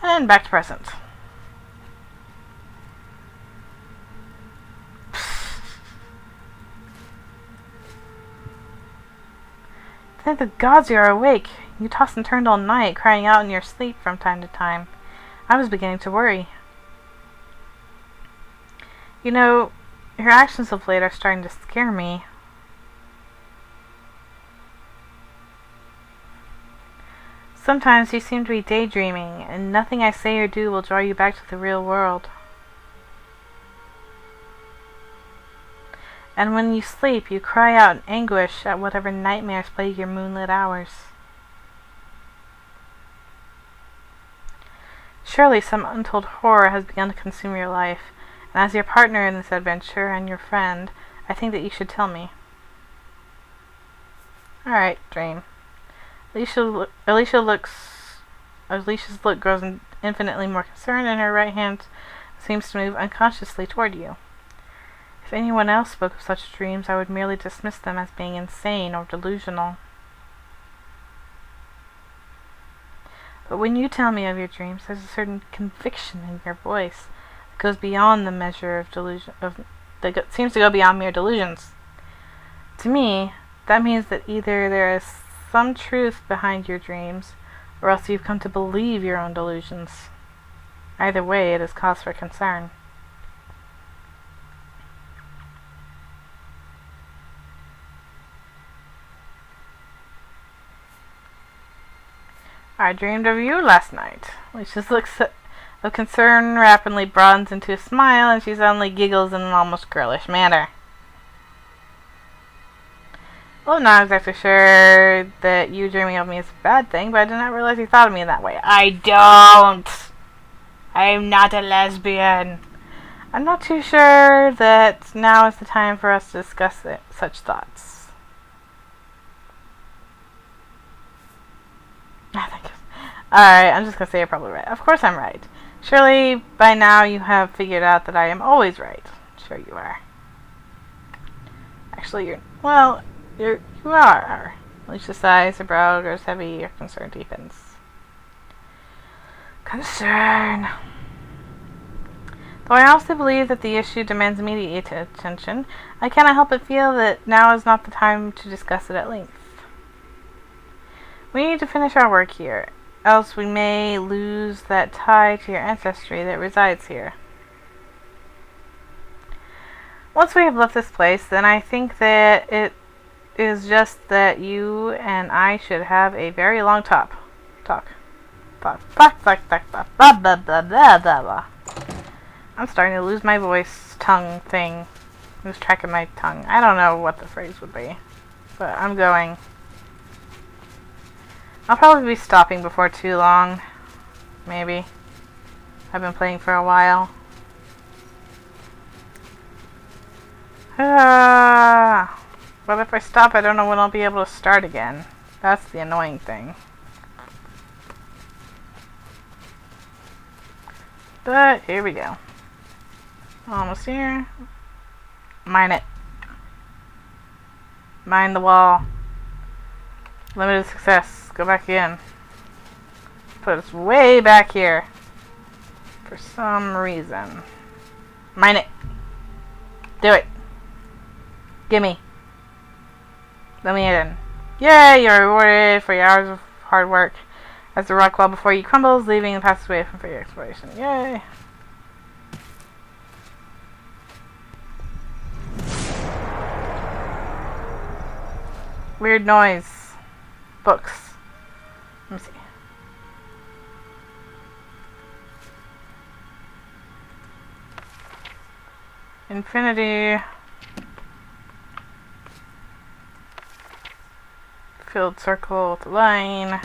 And back to present. Thank the gods you are awake. You tossed and turned all night, crying out in your sleep from time to time. I was beginning to worry. You know, your actions of late are starting to scare me. Sometimes you seem to be daydreaming, and nothing I say or do will draw you back to the real world. And when you sleep, you cry out in anguish at whatever nightmares plague your moonlit hours. Surely some untold horror has begun to consume your life, and as your partner in this adventure and your friend, I think that you should tell me. Alright, dream. Allecia's look grows infinitely more concerned, and her right hand seems to move unconsciously toward you. If anyone else spoke of such dreams, I would merely dismiss them as being insane or delusional. But when you tell me of your dreams, there's a certain conviction in your voice that goes beyond the measure of delusion. Seems to go beyond mere delusions. To me, that means that either there is some truth behind your dreams, or else you've come to believe your own delusions. Either way, it is cause for concern. I dreamed of you last night. Alicia's looks of concern rapidly broadens into a smile, and she suddenly giggles in an almost girlish manner. Well, I'm not exactly sure that you dreaming of me is a bad thing, but I did not realize you thought of me in that way. I don't! I'm not a lesbian. I'm not too sure that now is the time for us to discuss such thoughts. Alright, I'm just gonna say you're probably right. Of course I'm right. Surely by now you have figured out that I am always right. Sure you are. Actually, you are. Alicia sighs, her brow grows heavy, your concern deepens. Concern. Though I also believe that the issue demands immediate attention, I cannot help but feel that now is not the time to discuss it at length. We need to finish our work here, else we may lose that tie to your ancestry that resides here. Once we have left this place, then I think that it is just that you and I should have a very long talk. I'm starting to lose my voice, tongue thing. Lose track of my tongue. I don't know what the phrase would be, but I'm going. I'll probably be stopping before too long. Maybe. I've been playing for a while. But if I stop, I don't know when I'll be able to start again. That's the annoying thing. But here we go. Almost here. Mine it. Mine the wall. Limited success. Go back in. Put us way back here. For some reason. Mine it. Do it. Gimme. Let me in. Yay! You're rewarded for your hours of hard work. As the rock wall before you crumbles, leaving the passageway for your exploration. Yay! Weird noise. Books. Let me see. Infinity. Filled circle with a line.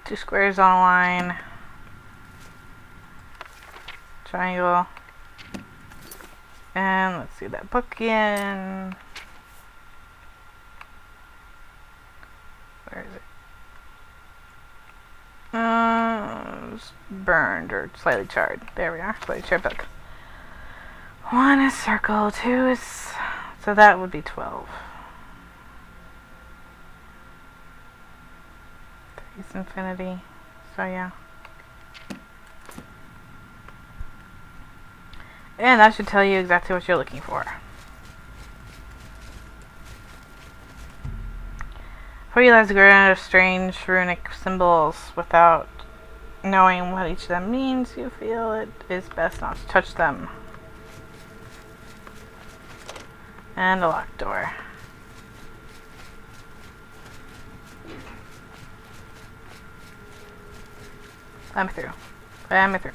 2 squares on a line. Triangle. And let's see that book again. Where is it? It's burned or slightly charred. There we are. Slightly charred book. 1 is circle, 2 is... So that would be 12. It's infinity. So yeah. And that should tell you exactly what you're looking for. For you lies a ground of strange runic symbols. Without knowing what each of them means, you feel it is best not to touch them. And a locked door. Let me through. Let me through.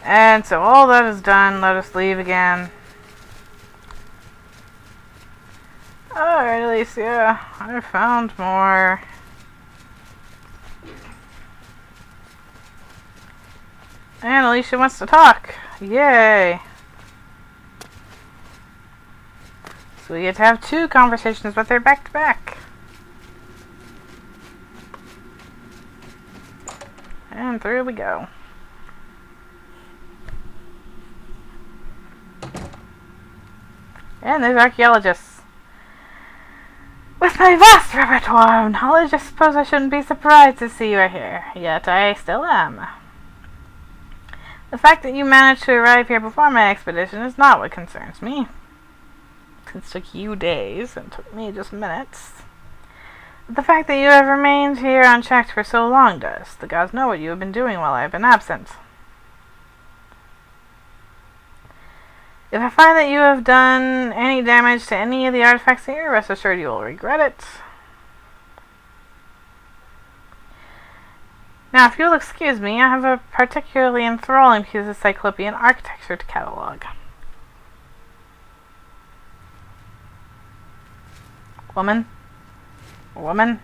And so all that is done. Let us leave again. Alright, Allecia. I found more. And Allecia wants to talk. Yay. So we get to have 2 conversations, but they're back to back. And through we go. And there's archaeologists. With my vast repertoire of knowledge, I suppose I shouldn't be surprised to see you are here. Yet I still am. The fact that you managed to arrive here before my expedition is not what concerns me. It took you days, and took me just minutes. But the fact that you have remained here unchecked for so long does. The gods know what you have been doing while I have been absent. If I find that you have done any damage to any of the artifacts here, rest assured you will regret it. Now, if you'll excuse me, I have a particularly enthralling piece of Cyclopean architecture to catalog. Woman? Woman?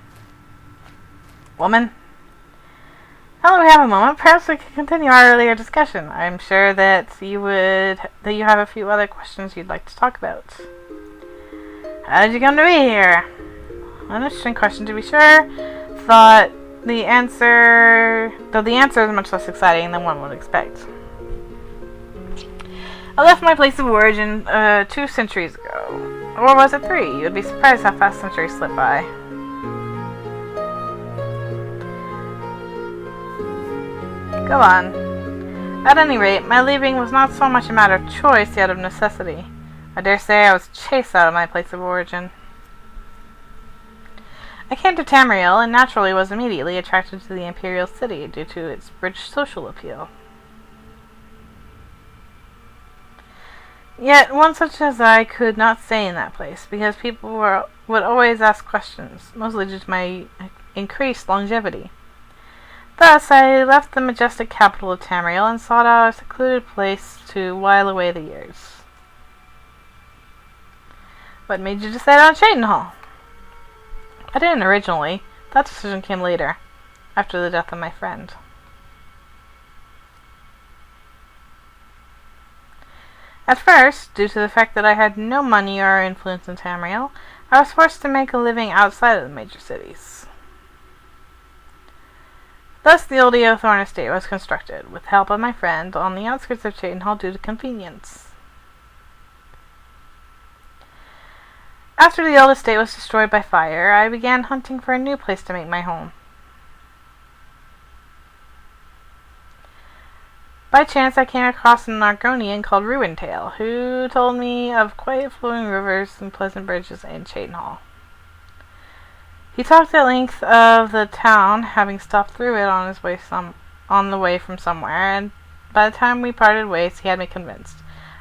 Woman? Now that we have a moment, perhaps we can continue our earlier discussion. I'm sure that you have a few other questions you'd like to talk about. How did you come to be here? An interesting question, to be sure. Though the answer is much less exciting than one would expect. I left my place of origin 2 centuries ago. Or was it 3? You'd be surprised how fast centuries slip by. Go on. At any rate, my leaving was not so much a matter of choice, yet of necessity. I dare say I was chased out of my place of origin. I came to Tamriel and naturally was immediately attracted to the imperial city due to its rich social appeal. Yet one such as I could not stay in that place, because people would always ask questions, mostly due to my increased longevity. Thus, I left the majestic capital of Tamriel and sought out a secluded place to while away the years. What made you decide on Cheydinhal? I didn't originally. That decision came later, after the death of my friend. At first, due to the fact that I had no money or influence in Tamriel, I was forced to make a living outside of the major cities. Thus, the old Eothorn estate was constructed, with the help of my friend, on the outskirts of Cheydinhal due to convenience. After the old estate was destroyed by fire, I began hunting for a new place to make my home. By chance, I came across an Argonian called Ruintail, who told me of quiet flowing rivers and pleasant bridges in Cheydinhal. He talked at length of the town, having stopped through it on the way from somewhere, and by the time we parted ways, he had me convinced.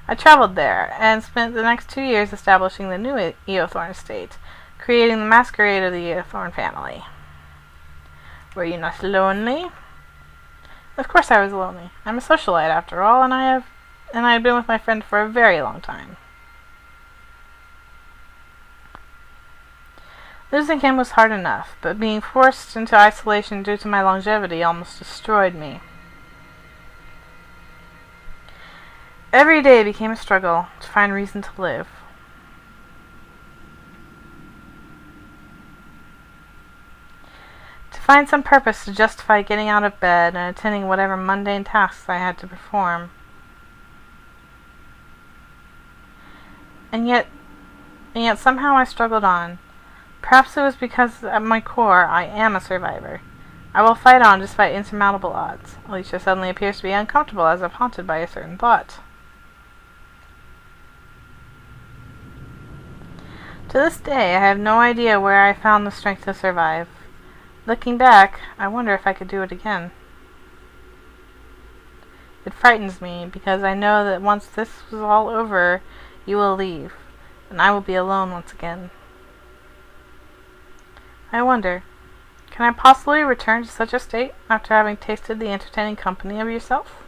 I traveled there, and spent the next 2 years establishing the new Eothorn estate, creating the masquerade of the Eothorn family. Were you not lonely? Of course I was lonely. I'm a socialite after all, and I had been with my friend for a very long time. Losing him was hard enough, but being forced into isolation due to my longevity almost destroyed me. Every day became a struggle to find reason to live. To find some purpose to justify getting out of bed and attending whatever mundane tasks I had to perform. And yet somehow I struggled on, Perhaps it was because at my core I am a survivor. I will fight on despite insurmountable odds. Allecia suddenly appears to be uncomfortable as if haunted by a certain thought. To this day, I have no idea where I found the strength to survive. Looking back, I wonder if I could do it again. It frightens me because I know that once this is all over, you will leave, and I will be alone once again. I wonder, can I possibly return to such a state after having tasted the entertaining company of yourself?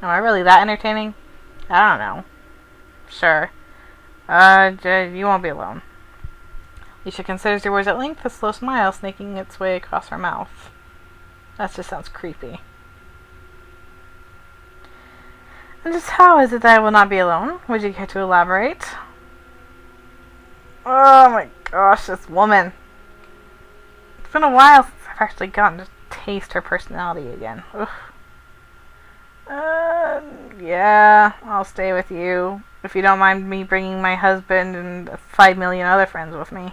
Am I really that entertaining? I don't know. Sure. You won't be alone. Allecia considers your words at length, a slow smile snaking its way across her mouth. That just sounds creepy. And just how is it that I will not be alone? Would you care to elaborate? Oh my gosh, this woman. It's been a while since I've actually gotten to taste her personality again. Ugh. Yeah, I'll stay with you. If you don't mind me bringing my husband and 5 million other friends with me.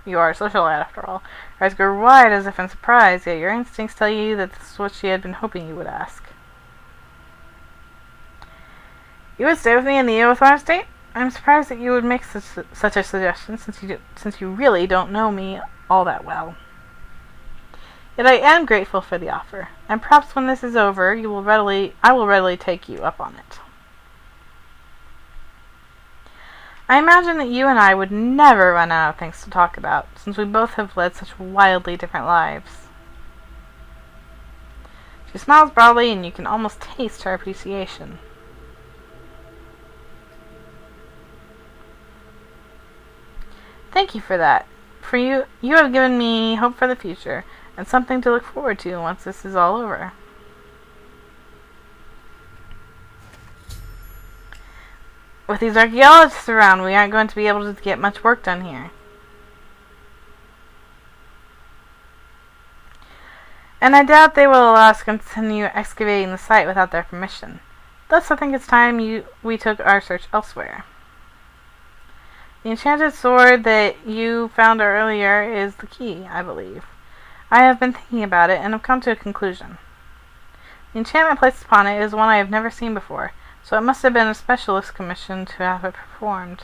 You are a socialite, after all. Her eyes grow wide as if in surprise, yet your instincts tell you that this is what she had been hoping you would ask. You would stay with me in the Eothar estate? I'm surprised that you would make such a suggestion, since you really don't know me all that well. Yet I am grateful for the offer, and perhaps when this is over, I will readily take you up on it. I imagine that you and I would never run out of things to talk about, since we both have led such wildly different lives. She smiles broadly, and you can almost taste her appreciation. Thank you for that. For you have given me hope for the future, and something to look forward to once this is all over. With these archaeologists around, we aren't going to be able to get much work done here. And I doubt they will allow us to continue excavating the site without their permission. Thus, I think it's time we took our search elsewhere. The enchanted sword that you found earlier is the key, I believe. I have been thinking about it and have come to a conclusion. The enchantment placed upon it is one I have never seen before, so it must have been a specialist commissioned to have it performed.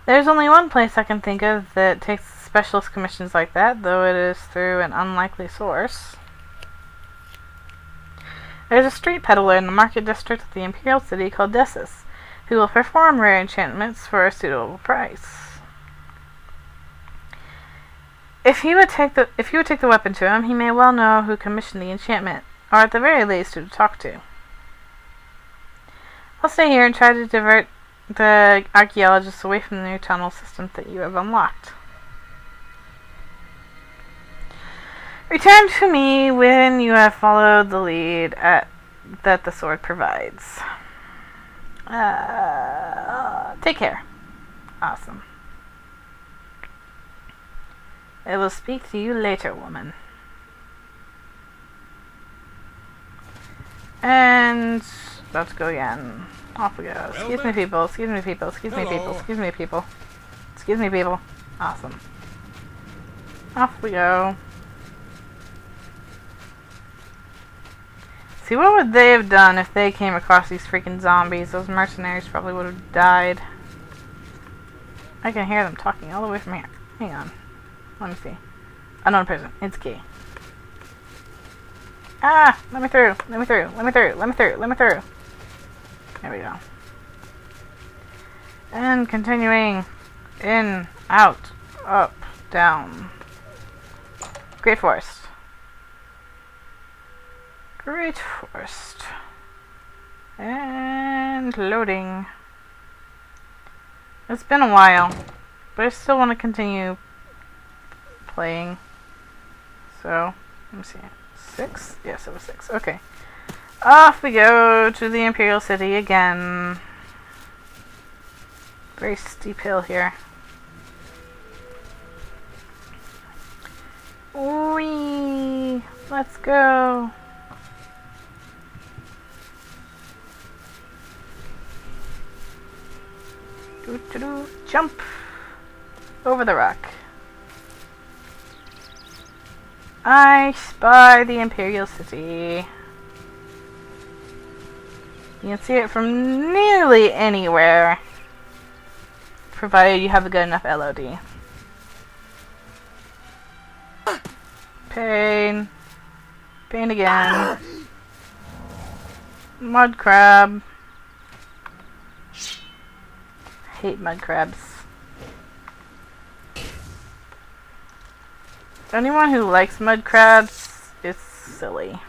There's only one place I can think of that takes specialist commissions like that, though it is through an unlikely source. There's a street peddler in the market district of the Imperial City called Dessus, who will perform rare enchantments for a suitable price. If you would take the weapon to him, he may well know who commissioned the enchantment, or at the very least who to talk to. I'll stay here and try to divert the archaeologists away from the new tunnel system that you have unlocked. Return to me when you have followed the lead that the sword provides. Take care. Awesome. I will speak to you later, woman. And let's go again. Off we go. Excuse me, people. Excuse me, people. Excuse me, people. Excuse me, people. Excuse me, people. Awesome. Off we go. See, what would they have done if they came across these freaking zombies? Those mercenaries probably would have died. I can hear them talking all the way from here. Hang on. Let me see. Unknown person. It's key. Ah! Let me through. Let me through. Let me through. Let me through. Let me through. There we go. And continuing. In. Out. Up. Down. Great Forest. Great Forest. And loading. It's been a while, but I still want to continue playing. So, let me see. 6? Yes, it was 6. Okay. Off we go to the Imperial City again. Very steep hill here. Whee! Let's go. Jump over the rock. I spy the Imperial City. You can see it from nearly anywhere, provided you have a good enough LOD. Pain. Pain again. Mud crab. Hate mud crabs. Anyone who likes mud crabs is silly.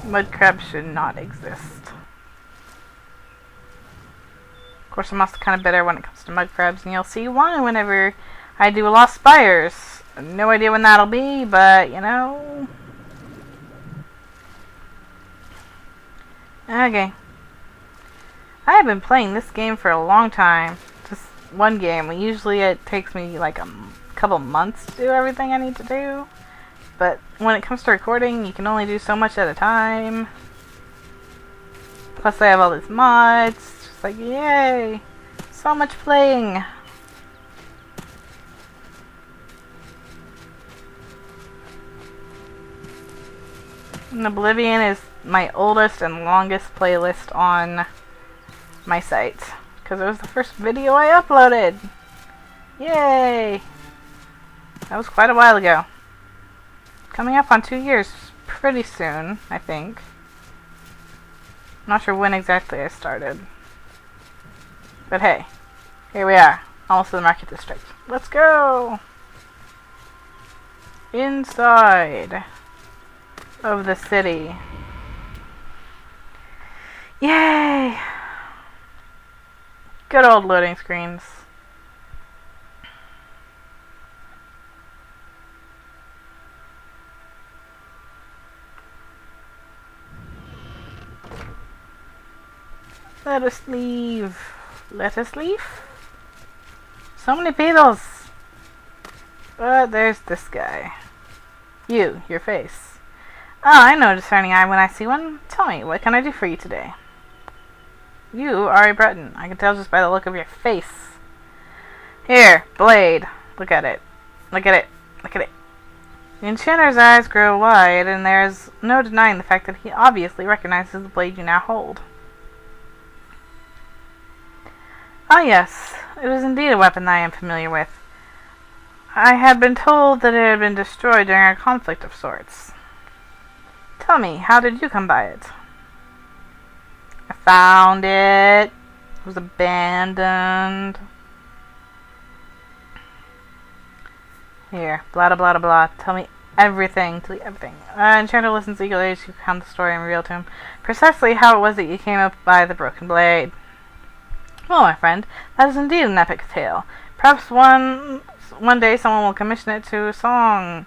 Mud crabs should not exist. Of course, I'm also kind of bitter when it comes to mud crabs, and you'll see why whenever I do Lost Spires. No idea when that'll be, but you know. Okay. I have been playing this game for a long time. Just one game. Usually it takes me like a couple months to do everything I need to do. But when it comes to recording, you can only do so much at a time. Plus I have all these mods. Just like, yay! So much playing! And Oblivion is my oldest and longest playlist on my site. Because it was the first video I uploaded! Yay! That was quite a while ago. Coming up on 2 years pretty soon, I think. I'm not sure when exactly I started. But hey, here we are. Almost to the market district. Let's go! Inside of the city. Yay! Good old loading screens. Let us leave. Let us leave? So many beetles! But there's this guy. You, your face. Oh, I know a discerning eye when I see one. Tell me, what can I do for you today? You are a Breton. I can tell just by the look of your face. Here, blade. Look at it. Look at it. Look at it. The enchanter's eyes grow wide, and there's no denying the fact that he obviously recognizes the blade you now hold. Ah, yes. It is indeed a weapon that I am familiar with. I had been told that it had been destroyed during a conflict of sorts. Tell me, how did you come by it? I found it. It was abandoned. Here, blah blah blah blah. Tell me everything. Tell me everything. Enchanter listens eagerly as you count the story and reveal to him precisely how it was that you came up by the broken blade. Well, my friend, that is indeed an epic tale. Perhaps one day someone will commission it to a song,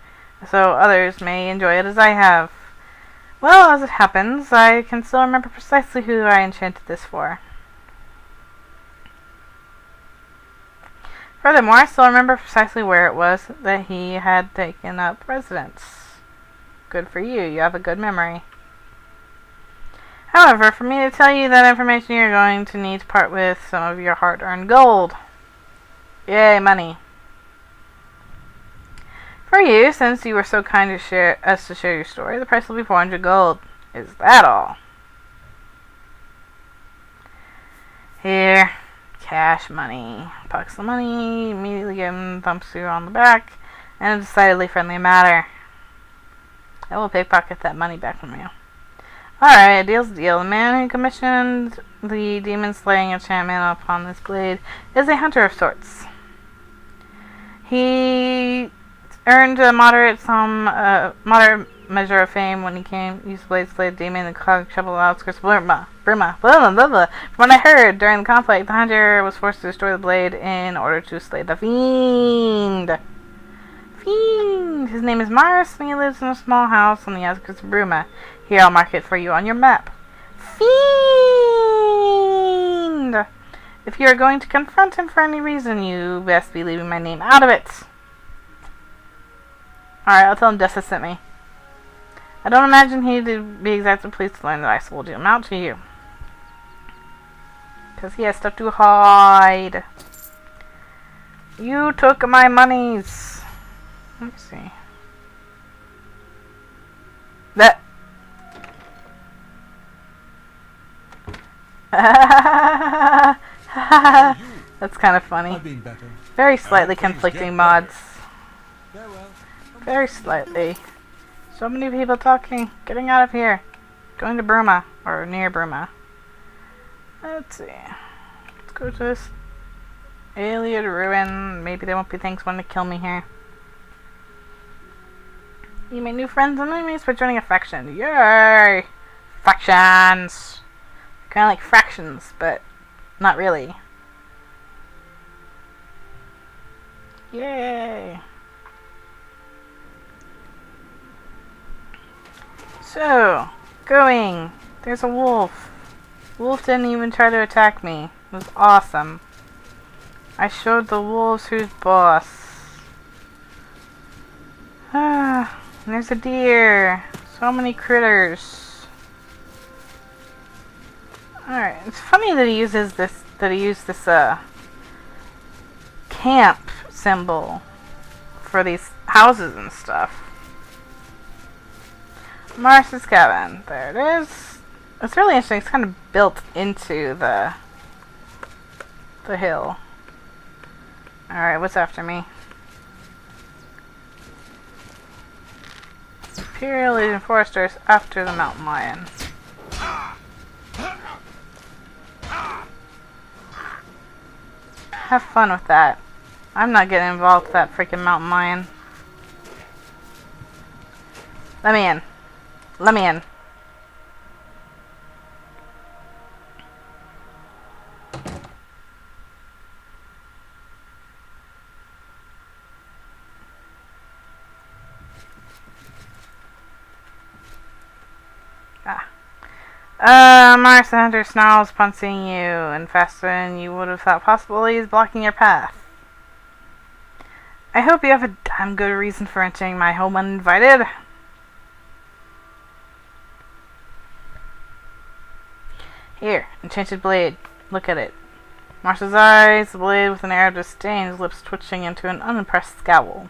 so others may enjoy it as I have. Well, as it happens, I can still remember precisely who I enchanted this for. Furthermore, I still remember precisely where it was that he had taken up residence. Good for you. You have a good memory. However, for me to tell you that information, you're going to need to part with some of your hard-earned gold. Yay, money. For you, since you were so kind to share your story, the price will be 400 gold. Is that all? Here. Cash money. Pockets the money, immediately give him thumps you on the back, and a decidedly friendly matter. I will pickpocket that money back from you. Alright, a deal's a deal. The man who commissioned the demon-slaying enchantment upon this blade is a hunter of sorts. He earned a moderate measure of fame when he used the blade to slay the demon and cause trouble outskirts of Burma. From what I heard, during the conflict, the hunter was forced to destroy the blade in order to slay the fiend. His name is Mars, and he lives in a small house on the outskirts of Burma. Here, I'll mark it for you on your map. Fiend! If you are going to confront him for any reason, you best be leaving my name out of it. Alright, I'll tell him Dessa sent me. I don't imagine he'd be exactly pleased to learn that I sold him out to you. Because he has stuff to hide. You took my monies. Let me see. That. That's kind of funny. Very slightly conflicting mods. Very slightly. So many people talking. Getting out of here. Going to Burma. Or near Burma. Let's see. Let's go to this alien ruin. Maybe there won't be things wanting to kill me here. You make new friends and enemies by joining a faction. Yay! Factions! Kind of like fractions, but not really. Yay! So, going. There's a wolf. Wolf didn't even try to attack me. It was awesome. I showed the wolves who's boss. Ah, there's a deer. So many critters. Alright, it's funny that he uses this, camp symbol for these houses and stuff. Mars's cabin. There it is. It's really interesting. It's kind of built into the hill. Alright, what's after me? Imperial Legion Foresters after the mountain lion. Have fun with that. I'm not getting involved with that freaking mountain lion. Let me in. Let me in. Mars the Hunter snarls upon seeing you, and faster than you would have thought possible, he is blocking your path. I hope you have a damn good reason for entering my home uninvited. Here, enchanted blade. Look at it. Mars's eyes, the blade with an air of disdain, his lips twitching into an unimpressed scowl.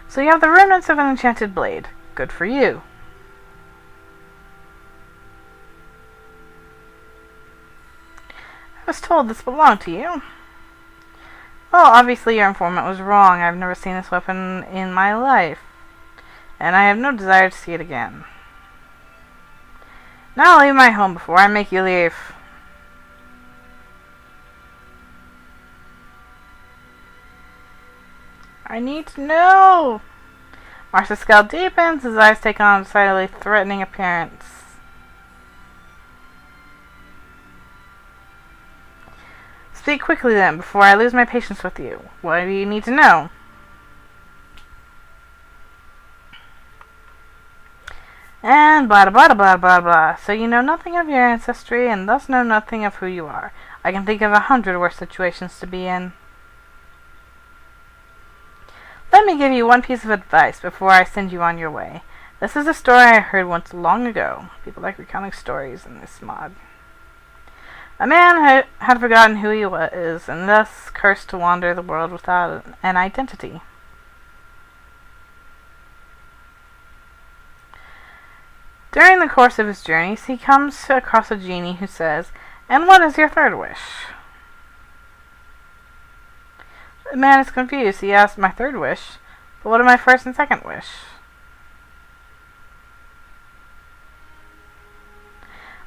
So you have the remnants of an enchanted blade. Good for you. I was told this belonged to you. Well, obviously your informant was wrong. I've never seen this weapon in my life, and I have no desire to see it again. Now leave my home before I make you leave. I need to know. Mars's scowl deepens, his eyes take on a decidedly threatening appearance. Speak quickly then, before I lose my patience with you. What do you need to know? And blah blah blah blah blah. So you know nothing of your ancestry, and thus know nothing of who you are. I can think of 100 worse situations to be in. Let me give you one piece of advice before I send you on your way. This is a story I heard once long ago. People like recounting stories in this mod. A man had forgotten who he was, and thus cursed to wander the world without an identity. During the course of his journeys, he comes across a genie who says, "And what is your third wish?" The man is confused. He asks, "My third wish? But what are my first and second wish?"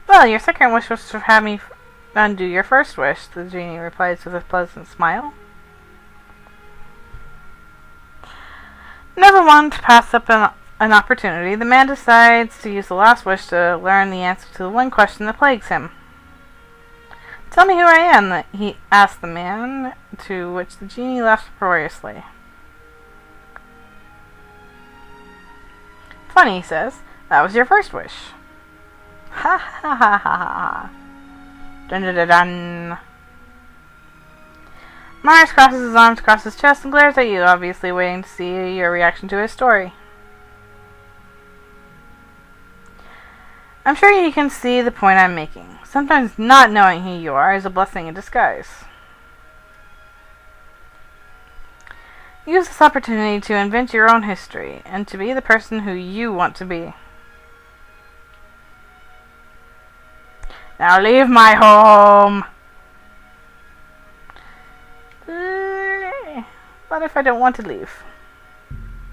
"Well, your second wish was to have me undo your first wish," the genie replies with a pleasant smile. Never wanting to pass up an opportunity, the man decides to use the last wish to learn the answer to the one question that plagues him. "Tell me who I am," he asked the man, to which the genie laughed uproariously. "Funny," he says. "That was your first wish." Ha ha ha ha ha. Dun dun dun dun. Mars crosses his arms across his chest and glares at you, obviously waiting to see your reaction to his story. I'm sure you can see the point I'm making. Sometimes not knowing who you are is a blessing in disguise. Use this opportunity to invent your own history and to be the person who you want to be. Now leave my home! What if I don't want to leave?